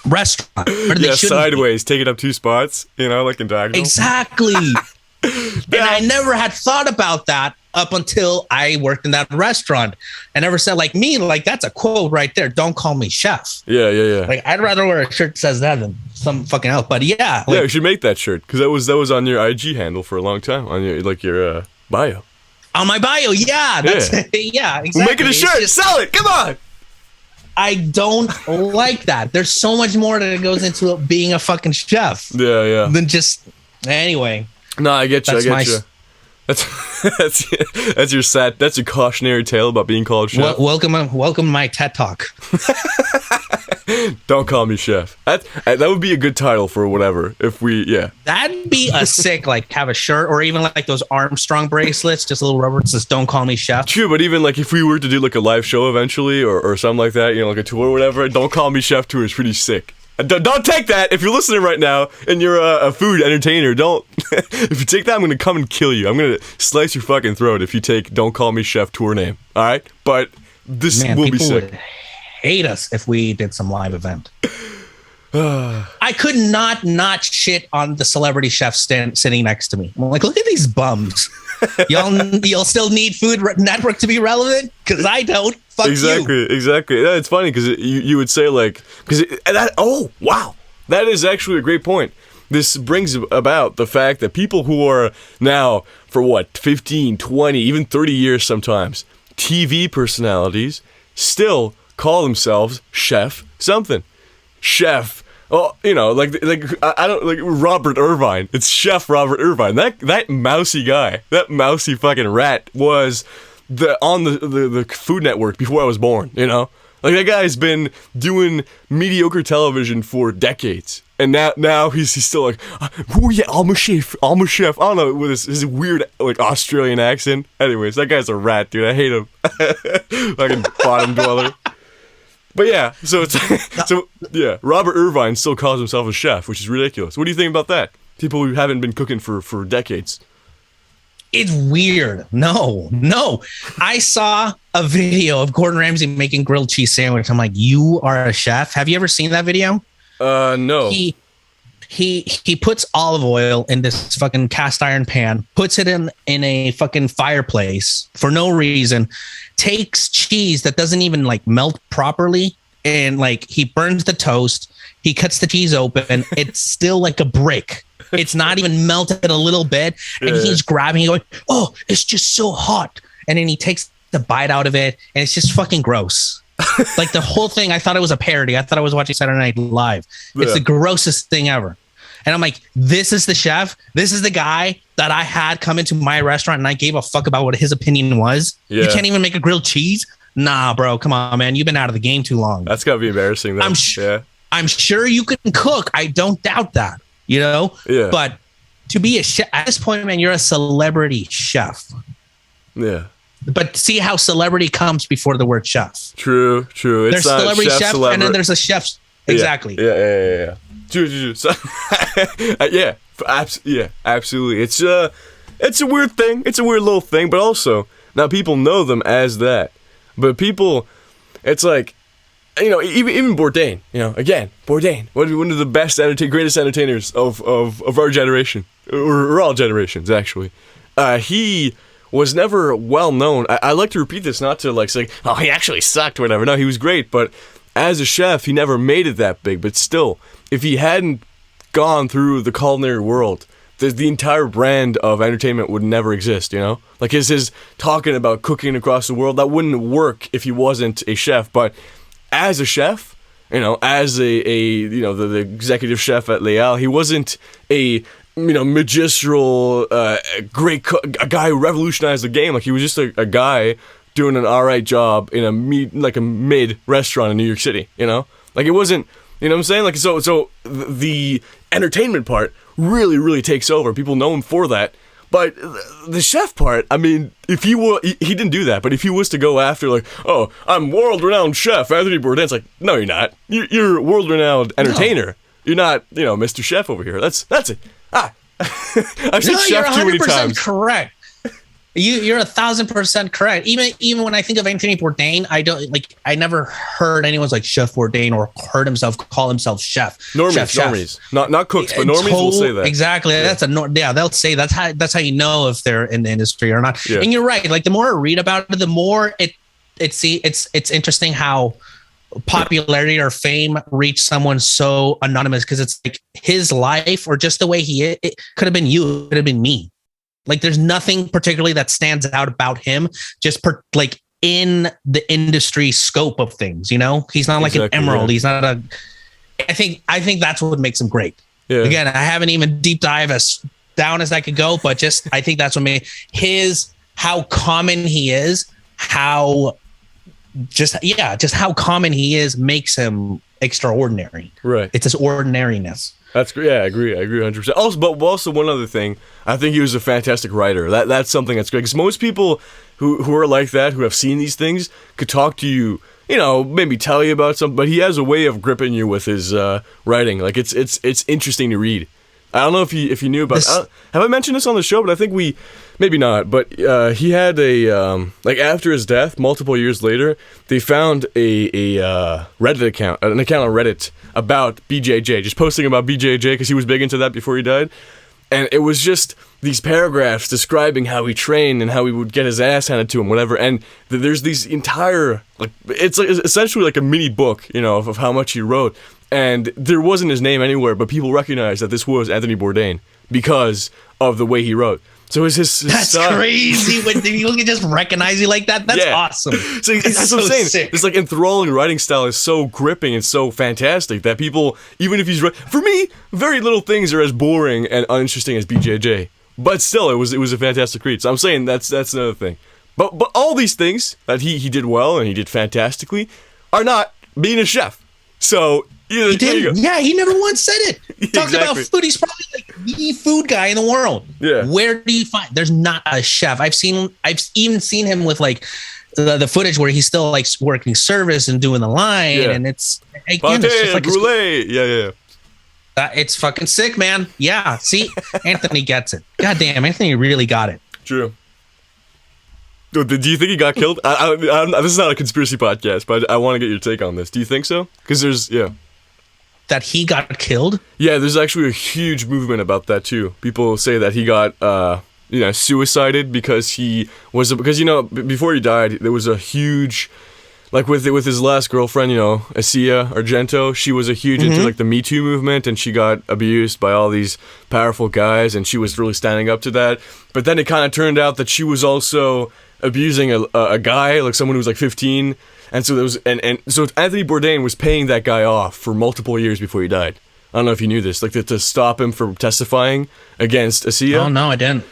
restaurant. Yeah, sideways, taking up 2 spots, you know, like in diagonal. Exactly. And I never had thought about that up until I worked in that restaurant. I never said like me, like that's a quote right there. Don't call me chef. Yeah. Like I'd rather wear a shirt that says that than some fucking else. But yeah. Like, yeah, you should make that shirt because that was on your IG handle for a long time on your bio. On my bio, yeah. That's yeah, exactly. We're making a shirt. Sell it. Come on. I don't like that. There's so much more that goes into being a fucking chef. Yeah. Than just anyway. No, I get you. That's your cautionary tale about being called chef. Welcome my TED Talk. Don't call me chef. That would be a good title for whatever. If that'd be a sick like have a shirt or even like those Armstrong bracelets, just a little rubber that says "Don't call me chef." True, but even like if we were to do like a live show eventually or something like that, you know, like a tour or whatever, "Don't call me chef" tour is pretty sick. Don't take that. If you're listening right now and you're a food entertainer, don't. If you take that, I'm going to come and kill you. I'm going to slice your fucking throat if you take "Don't Call Me Chef" tour name. All right? But this will be sick. Would hate us if we did some live event. I could not shit on the celebrity chef sitting next to me. I'm like, look at these bums. Y'all still need Food Network to be relevant? Because I don't. Fuck exactly. Yeah, it's funny because you would say like oh wow, that is actually a great point. This brings about the fact that people who are now for what 15, 20, even 30 years sometimes TV personalities still call themselves chef something. Chef. Oh, you know, like I don't like Robert Irvine. It's Chef Robert Irvine. That mousy guy, that mousy fucking rat was on the Food Network before I was born. You know, like that guy's been doing mediocre television for decades, and now he's still like, oh yeah, I'm a chef. I don't know, with his weird like Australian accent. Anyways, that guy's a rat, dude. I hate him. Fucking bottom dweller. But yeah, Robert Irvine still calls himself a chef, which is ridiculous. What do you think about that? People who haven't been cooking for decades. It's weird. No. I saw a video of Gordon Ramsay making grilled cheese sandwich. I'm like, you are a chef? Have you ever seen that video? No. He puts olive oil in this fucking cast iron pan, puts it in a fucking fireplace for no reason, takes cheese that doesn't even like melt properly, and like he burns the toast, he cuts the cheese open, it's still like a brick. It's not even melted a little bit, and he's grabbing it going, oh, it's just so hot. And then he takes the bite out of it, and it's just fucking gross. Like the whole thing, I thought it was a parody. I thought I was watching Saturday Night Live. It's the grossest thing ever. And I'm like, this is the chef. This is the guy that I had come into my restaurant and I gave a fuck about what his opinion was. Yeah. You can't even make a grilled cheese? Nah, bro. Come on, man. You've been out of the game too long. That's got to be embarrassing, though. I'm sure you can cook. I don't doubt that. you know? Yeah. But to be a chef at this point, man, you're a celebrity chef. Yeah. But see how celebrity comes before the word chef. True. There's celebrity chef, and then there's a chef. Exactly. Yeah. True. So, yeah, absolutely. It's a weird thing. It's a weird little thing, but also now people know them as that. But people, it's like, you know, even Bourdain. You know, again, Bourdain, one of the best, greatest entertainers of our generation, or all generations, actually. He was never well known. I like to repeat this, not to like say, oh, he actually sucked or whatever. No, he was great, but as a chef, he never made it that big. But still, if he hadn't gone through the culinary world, the entire brand of entertainment would never exist, you know? Like his talking about cooking across the world, that wouldn't work if he wasn't a chef. But as a chef, you know, as a you know, the executive chef at Leal, he wasn't a, you know, magistral, great cook, a guy who revolutionized the game. Like, he was just a guy doing an alright job in a mid restaurant in New York City, you know? Like, it wasn't, you know what I'm saying? Like, so the entertainment part really takes over. People know him for that. But the chef part, I mean, if he didn't do that, but if he was to go after, like, oh, I'm world-renowned chef Anthony Bourdain, it's like, no, you're not. You're a world-renowned entertainer. No. You're not, you know, Mr. Chef over here. That's it. I've said chef too many times. Correct. You're 1,000% correct. Even when I think of Anthony Bourdain, I never heard anyone's like Chef Bourdain or heard himself call himself chef. Normies. Not cooks, but normies will say that. Exactly. Yeah. They'll say that's how you know if they're in the industry or not. Yeah. And you're right. Like, the more I read about it, the more it's interesting how popularity or fame reach someone so anonymous, because it's like his life or just the way he is. It could have been you, it could have been me. Like, there's nothing particularly that stands out about him, just like in the industry scope of things, you know? He's not like an emerald. Yeah. He's not I think that's what makes him great. Yeah. Again, I haven't even deep dive as down as I could go, but just, I think that's what made how common he is, how common he is makes him extraordinary. Right. It's his ordinariness. That's great. Yeah, I agree 100%. Also, one other thing, I think he was a fantastic writer. That's something that's great, because most people who are like that, who have seen these things, could talk to you, you know, maybe tell you about something, but he has a way of gripping you with his writing. Like, it's interesting to read. I don't know if you knew about. Have I mentioned this on the show? But I think maybe not. But he had like, after his death, multiple years later, they found a Reddit account, an account on Reddit about BJJ, just posting about BJJ because he was big into that before he died, and it was just these paragraphs describing how he trained and how he would get his ass handed to him, whatever. And there's these entire, like, it's like essentially like a mini book, you know, of how much he wrote. And there wasn't his name anywhere, but people recognized that this was Anthony Bourdain because of the way he wrote. So it's his That's son. Crazy when people can just recognize you like that. That's awesome. So that's what I'm saying. Sick. This like enthralling writing style is so gripping and so fantastic that people, even if he's for me, very little things are as boring and uninteresting as BJJ. But still, it was a fantastic read. So I'm saying that's another thing. But all these things that he did well and he did fantastically are not being a chef. So he did. Yeah, he never once said it. He talks about food. He's probably like the food guy in the world. Yeah. Where do you find? There's not a chef. I've even seen him with like the footage where he's still like working service and doing the line, and it's again, it's just like yeah. It's fucking sick, man. Yeah. See, Anthony gets it. God damn, Anthony really got it. True. Do you think he got killed? This is not a conspiracy podcast, but I want to get your take on this. Do you think so? Because that he got killed? Yeah, there's actually a huge movement about that too. People say that he got suicided because before he died, there was a huge, like with his last girlfriend, Asia Argento. She was a huge into like the Me Too movement, and she got abused by all these powerful guys, and she was really standing up to that. But then it kind of turned out that she was also abusing a guy, like someone who was like 15. And so there was, and so Anthony Bourdain was paying that guy off for multiple years before he died. I don't know if you knew this, like to stop him from testifying against Asia. Oh no, I didn't.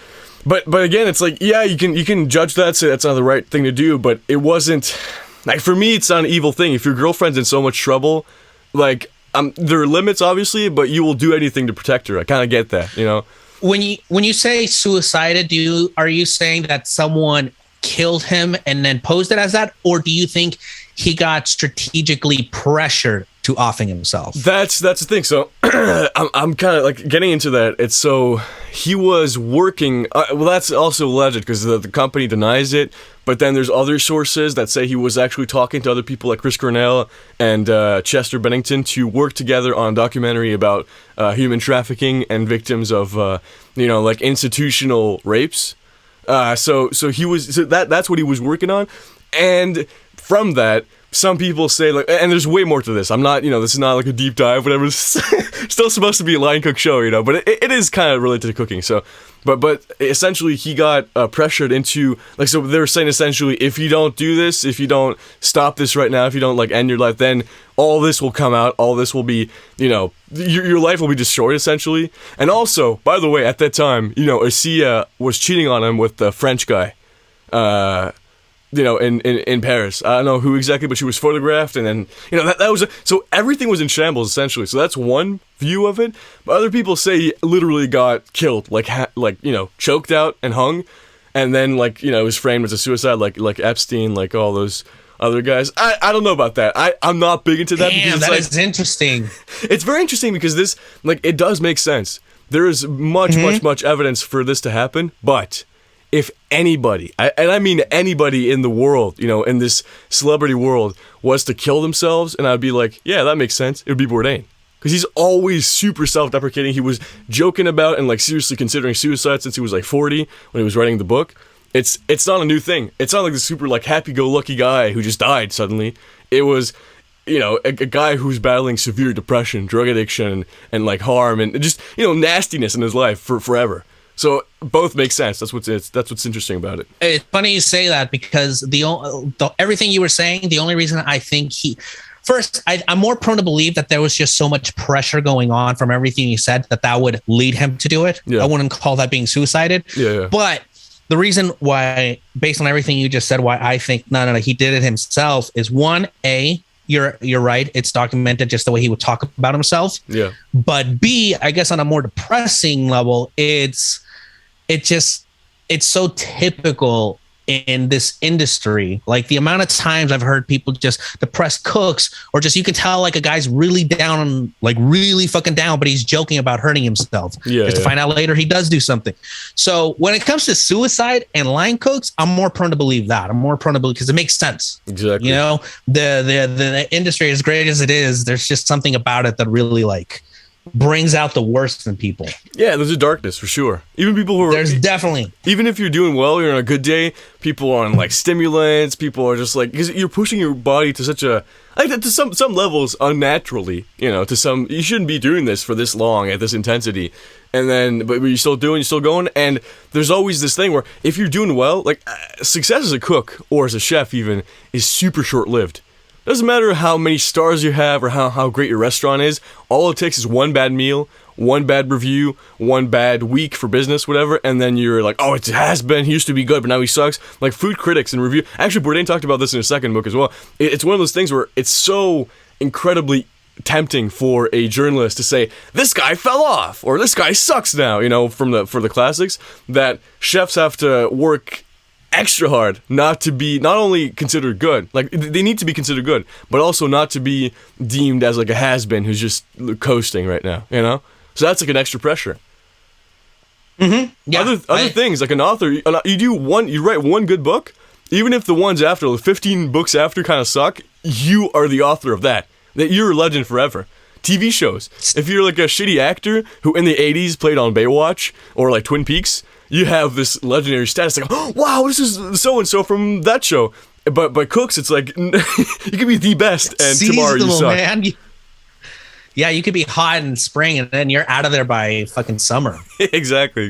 But again, it's like, yeah, you can judge that, say that's not the right thing to do, but it wasn't. Like, for me, it's not an evil thing. If your girlfriend's in so much trouble, like, there are limits, obviously, but you will do anything to protect her. I kind of get that, you know. When you say suicided, are you saying that someone killed him and then posed it as that, or do you think he got strategically pressured to offing himself? That's the thing. So I'm kind of like getting into that. It's so he was working. Well, that's also alleged because the company denies it. But then there's other sources that say he was actually talking to other people like Chris Cornell and Chester Bennington to work together on a documentary about human trafficking and victims of like institutional rapes. So that's what he was working on, and from that, some people say like, and there's way more to this. I'm not, this is not like a deep dive, whatever. It's still supposed to be a line cook show, but it is kind of related to cooking. So, but essentially he got pressured into like, so they're saying essentially, if you don't do this, if you don't stop this right now, if you don't like end your life, then all this will come out. All this will be, your life will be destroyed essentially. And also, by the way, at that time, Asia was cheating on him with the French guy. In Paris. I don't know who exactly, but she was photographed, and then, that was, so everything was in shambles, essentially. So that's one view of it. But other people say he literally got killed, choked out and hung, and then, it was framed as a suicide, like Epstein, like all those other guys. I don't know about that. I'm not big into that. Damn, that is interesting. It's very interesting because this, it does make sense. There is much evidence for this to happen, but if anybody, and I mean anybody in the world, in this celebrity world, was to kill themselves, and I'd be like, yeah, that makes sense, it would be Bourdain. Because he's always super self-deprecating. He was joking about and seriously considering suicide since he was 40 when he was writing the book. It's not a new thing. It's not like the super happy-go-lucky guy who just died suddenly. It was, a guy who's battling severe depression, drug addiction, and harm, and just, nastiness in his life for forever. So both make sense. That's what's interesting about it. It's funny you say that because the everything you were saying, the only reason I think I'm more prone to believe that there was just so much pressure going on from everything you said that would lead him to do it. Yeah. I wouldn't call that being suicided. Yeah. But the reason why, based on everything you just said, why I think no, he did it himself is one, you're right. It's documented just the way he would talk about himself. Yeah. But B, I guess on a more depressing level, it's so typical in this industry. Like the amount of times I've heard people just depressed cooks, or just, you can tell a guy's really down, really fucking down, but he's joking about hurting himself. To find out later he does do something. So when it comes to suicide and line cooks, I'm more prone to believe that. I'm more prone to believe because it makes sense. Exactly. The industry, as great as it is, there's just something about it that really brings out the worst in people. Yeah, there's a darkness for sure. Even people who are, there's definitely, even if you're doing well, you're on a good day, people are on stimulants, people are just because you're pushing your body to such a, to some levels unnaturally, to some, you shouldn't be doing this for this long at this intensity. And then, but you're still going. And there's always this thing where if you're doing well, success as a cook or as a chef even is super short-lived. Doesn't matter how many stars you have or how great your restaurant is. All it takes is one bad meal, one bad review, one bad week for business, whatever, and then you're like, oh, it has been, he used to be good, but now he sucks. Food critics and review. Actually, Bourdain talked about this in his second book as well. It's one of those things where it's so incredibly tempting for a journalist to say, this guy fell off, or this guy sucks now, for the classics, that chefs have to work extra hard not only considered good, they need to be considered good, but also not to be deemed as a has-been who's just coasting right now, so that's an extra pressure. Yeah. Other things, like an author, you write one good book, even if the ones after, the 15 books after kind of suck, you are the author of that you're a legend forever. TV shows, if you're a shitty actor who in the 80s played on Baywatch or Twin Peaks, you have this legendary status, oh, wow, this is so-and-so from that show. But cooks, it's you could be the best, and tomorrow you suck. Man. You could be hot in spring, and then you're out of there by fucking summer. Exactly.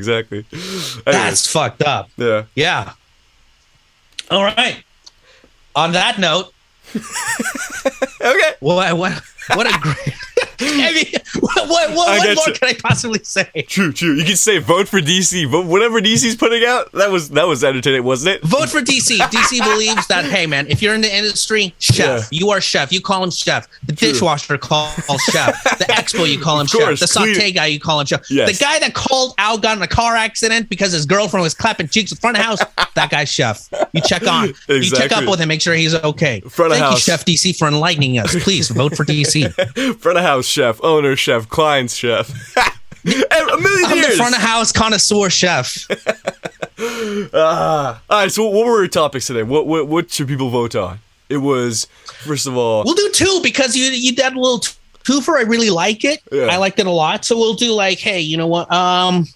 That's fucked up. Yeah. All right. On that note. Okay. What a great... I mean, what more can I possibly say? True. You can say vote for DC. Vote whatever DC's putting out. That was entertaining, wasn't it? Vote for DC. DC believes that, hey man, if you're in the industry, chef, you are chef. You call him chef. The dishwasher calls chef. The expo, you call him chef. The saute guy, you call him chef. Yes. The guy that called out, got in a car accident because his girlfriend was clapping cheeks in front of house. That guy's chef. You check on. Exactly. You check up with him, make sure he's okay. Front of Thank house. you, Chef DC, for enlightening us. Please vote for DC. Front of house chef, owner chef, client's chef. A million I'm years. the front of house connoisseur chef. All right, so what were our topics today? What should people vote on? It was, first of all, We'll do 2 because you did a little twofer. I really like it. Yeah. I liked it a lot. So we'll do like, hey, you know what?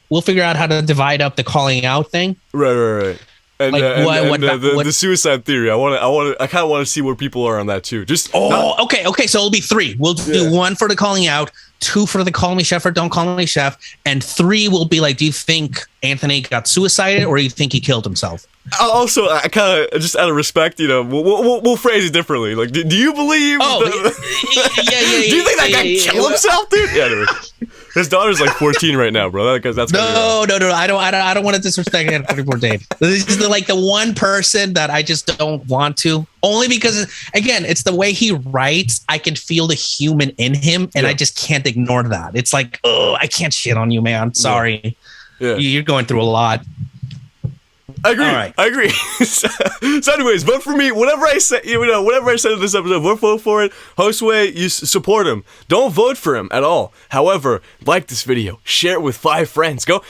We'll figure out how to divide up the calling out thing. right. And, Like, the suicide theory. I kind of want to see where people are on that too. Okay. So it'll be 3. We'll do 1 for the calling out, 2 for the call me chef or don't call me chef, and 3 will be like, do you think Anthony got suicided or do you think he killed himself? Also, I kind of, just out of respect, we'll phrase it differently. Like, do you believe? Yeah. Do you think that guy killed himself, dude? Yeah. Anyway. His daughter's like 14 right now, bro. That's No. I don't want to disrespect Anthony Bourdain. This is like the one person that I just don't want to. Only because, again, it's the way he writes. I can feel the human in him, and I just can't ignore that. It's like, oh, I can't shit on you, man. Sorry. Yeah. You're going through a lot. I agree. All right. I agree. So anyways, vote for me. Whatever I say, whatever I said in this episode, vote for it. Josue, you support him. Don't vote for him at all. However, like this video, share it with 5 friends. Go.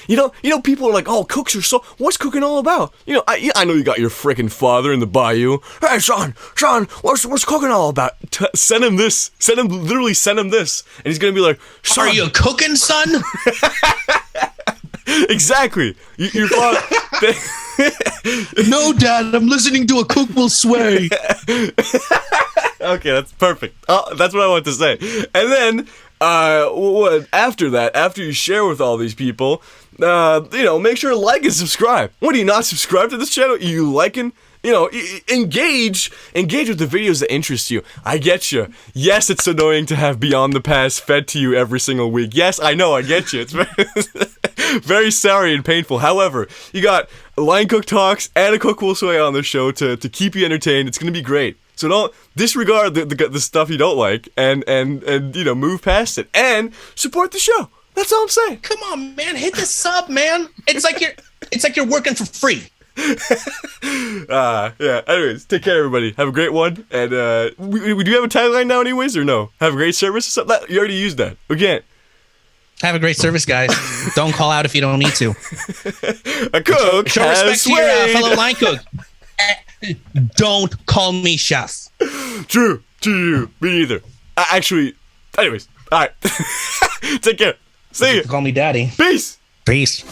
People are like, oh, cooks are so. What's cooking all about? I know you got your freaking father in the bayou. Hey, Sean, what's cooking all about? Send him this. Send him this, and he's gonna be like, Are you cooking, son? Exactly. Your father. No, Dad, I'm listening to a cook will sway. Okay, that's perfect. That's what I want to say. And then, after that, after you share with all these people, make sure to like and subscribe. What, are you not subscribed to this channel? Are you liking? Engage with the videos that interest you. I get you. Yes, it's annoying to have Beyond the Past fed to you every single week. Yes, I know, I get you. It's very sorry and painful. However, you got Line Cook Talks and a Cook Will Sway on the show to keep you entertained. It's going to be great. So don't disregard the stuff you don't like and move past it and support the show. That's all I'm saying. Come on, man, hit the sub, man. It's like you're working for free. Yeah. Anyways, take care, everybody. Have a great one. And we do have a tagline now, anyways, or no? Have a great service or something. You already used that. We can't. Have a great service, guys. Don't call out if you don't need to. A cook Show has respect to your swayed. fellow line cook. Don't call me chef. True. Me neither. Actually, anyways. All right. Take care. See you. Call me daddy. Peace. Peace.